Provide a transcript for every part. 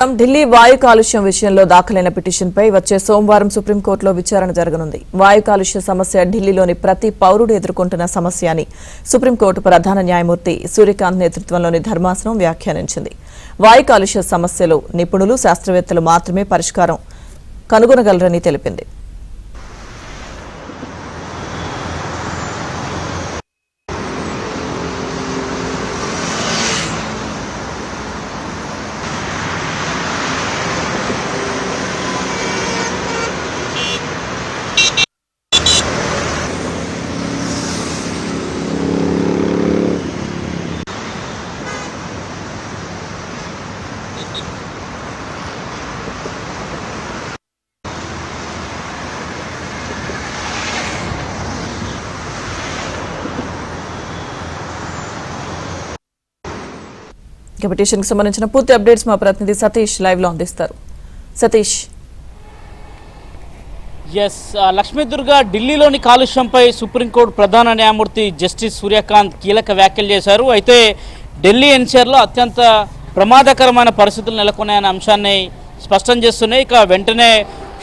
ఢిల్లీ వాయు కాలుష్యం విషయంలో దాఖలైన పిటిషన్పై వచ్చే సోమవారం సుప్రీంకోర్టులో విచారణ జరగనుంది. వాయు కాలుష్య సమస్య ఢిల్లీలోని ప్రతి పౌరుడు ఎదుర్కొంటున్న సమస్య అని సుప్రీంకోర్టు ప్రధాన న్యాయమూర్తి సూర్యకాంత్ నేతృత్వంలోని ధర్మాసనం వ్యాఖ్యానించింది. వాయు కాలుష్య సమస్యలు నిపుణులు, శాస్త్రవేత్తలు మాత్రమే పరిష్కారం కనుగొనగలరని తెలిపింది. పిటిషన్ కి సంబంధించిన పూర్తి అప్డేట్స్ మా ప్రతినిధి సతీష్ లైవ్ లో అందిస్తారు. సతీష్. లక్ష్మీదుర్గ ఢిల్లీలోని కాలుష్యంపై సుప్రీంకోర్టు ప్రధాన న్యాయమూర్తి జస్టిస్ సూర్యకాంత్ కీలక వ్యాఖ్యలు చేశారు. అయితే ఢిల్లీ ఎన్సీఆర్లో అత్యంత ప్రమాదకరమైన పరిస్థితులు నెలకొన్నాయనే అంశాన్ని స్పష్టం చేస్తున్నాయి. ఇక వెంటనే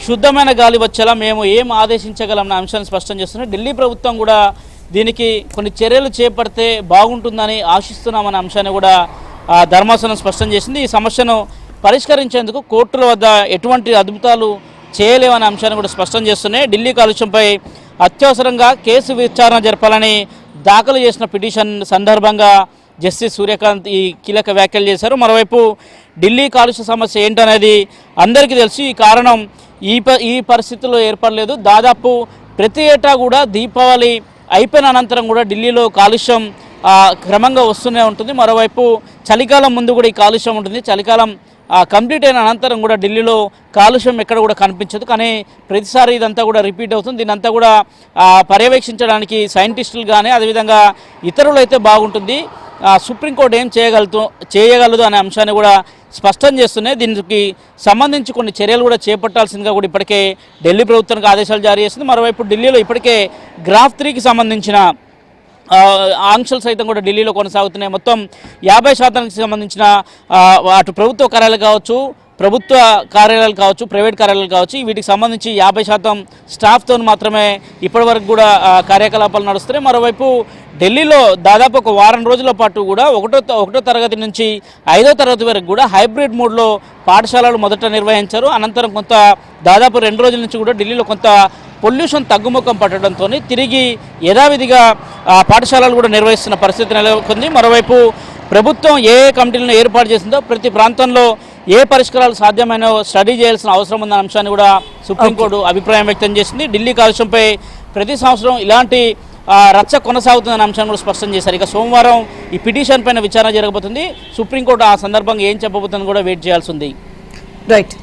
శుద్ధమైన గాలి వచ్చేలా మేము ఏం ఆదేశించగలమన్న అంశాన్ని స్పష్టం చేస్తున్నాయి. ఢిల్లీ ప్రభుత్వం కూడా దీనికి కొన్ని చర్యలు చేపడితే బాగుంటుందని ఆశిస్తున్నామన్న అంశాన్ని కూడా ధర్మాసనం స్పష్టం చేసింది. ఈ సమస్యను పరిష్కరించేందుకు కోర్టుల వద్ద ఎటువంటి అద్భుతాలు చేయలేవనే అంశాన్ని కూడా స్పష్టం చేస్తున్నాయి. ఢిల్లీ కాలుష్యంపై అత్యవసరంగా కేసు విచారణ జరపాలని దాఖలు చేసిన పిటిషన్ సందర్భంగా జస్టిస్ సూర్యకాంత్ ఈ కీలక వ్యాఖ్యలు చేశారు. మరోవైపు ఢిల్లీ కాలుష్య సమస్య ఏంటనేది అందరికీ తెలుసు. ఈ కారణం ఈ పరిస్థితుల్లో ఏర్పడలేదు. దాదాపు ప్రతి ఏటా కూడా దీపావళి అయిపోయిన అనంతరం కూడా ఢిల్లీలో కాలుష్యం క్రమంగా వస్తూనే ఉంటుంది. మరోవైపు చలికాలం ముందు కూడా ఈ కాలుష్యం ఉంటుంది. చలికాలం కంప్లీట్ అయిన అనంతరం కూడా ఢిల్లీలో కాలుష్యం ఎక్కడ కూడా కనిపించదు. కానీ ప్రతిసారి ఇదంతా కూడా రిపీట్ అవుతుంది. దీనంతా కూడా పర్యవేక్షించడానికి సైంటిస్టులు కానీ అదేవిధంగా ఇతరులు అయితే బాగుంటుంది. సుప్రీంకోర్టు ఏం చేయగలదు అనే అంశాన్ని కూడా స్పష్టం చేస్తున్నాయి. దీనికి సంబంధించి కొన్ని చర్యలు కూడా చేపట్టాల్సిందిగా కూడా ఇప్పటికే ఢిల్లీ ప్రభుత్వానికి ఆదేశాలు జారీ చేసింది. మరోవైపు ఢిల్లీలో ఇప్పటికే గ్రాఫ్ 3కి సంబంధించిన ఆంక్షలు సైతం కూడా ఢిల్లీలో కొనసాగుతున్నాయి. మొత్తం 50% సంబంధించిన అటు ప్రభుత్వ కార్యాలయాలు కావచ్చు, ప్రభుత్వ కార్యాలయాలు కావచ్చు, ప్రైవేట్ కార్యాలయాలు కావచ్చు, వీటికి సంబంధించి 50% స్టాఫ్తో మాత్రమే ఇప్పటివరకు కూడా కార్యకలాపాలు నడుస్తున్నాయి. మరోవైపు ఢిల్లీలో దాదాపు ఒక వారం రోజుల పాటు కూడా ఒకటో తరగతి నుంచి 5వ తరగతి వరకు కూడా హైబ్రిడ్ మోడ్లో పాఠశాలలు మొదట నిర్వహించారు. అనంతరం దాదాపు 2 రోజుల నుంచి కూడా ఢిల్లీలో కొంత పొల్యూషన్ తగ్గుముఖం పట్టడంతో తిరిగి యథావిధిగా పాఠశాలలు కూడా నిర్వహిస్తున్న పరిస్థితి నెలకొంది. మరోవైపు ప్రభుత్వం ఏ కమిటీలను ఏర్పాటు చేసిందో ప్రతి ప్రాంతంలో ఏ పరిష్కారాలు సాధ్యమైనో స్టడీ చేయాల్సిన అవసరం ఉందన్న అంశాన్ని కూడా సుప్రీంకోర్టు అభిప్రాయం వ్యక్తం చేసింది. ఢిల్లీ కాలుష్యంపై ప్రతి సంవత్సరం ఇలాంటి రచ్చ కొనసాగుతుందన్న అంశాన్ని కూడా స్పష్టం చేశారు. ఇక సోమవారం ఈ పిటిషన్ పైన విచారణ జరగబోతుంది. సుప్రీంకోర్టు ఆ సందర్భంగా ఏం చెప్పబోతుందని కూడా వెయిట్ చేయాల్సి ఉంది. రైట్.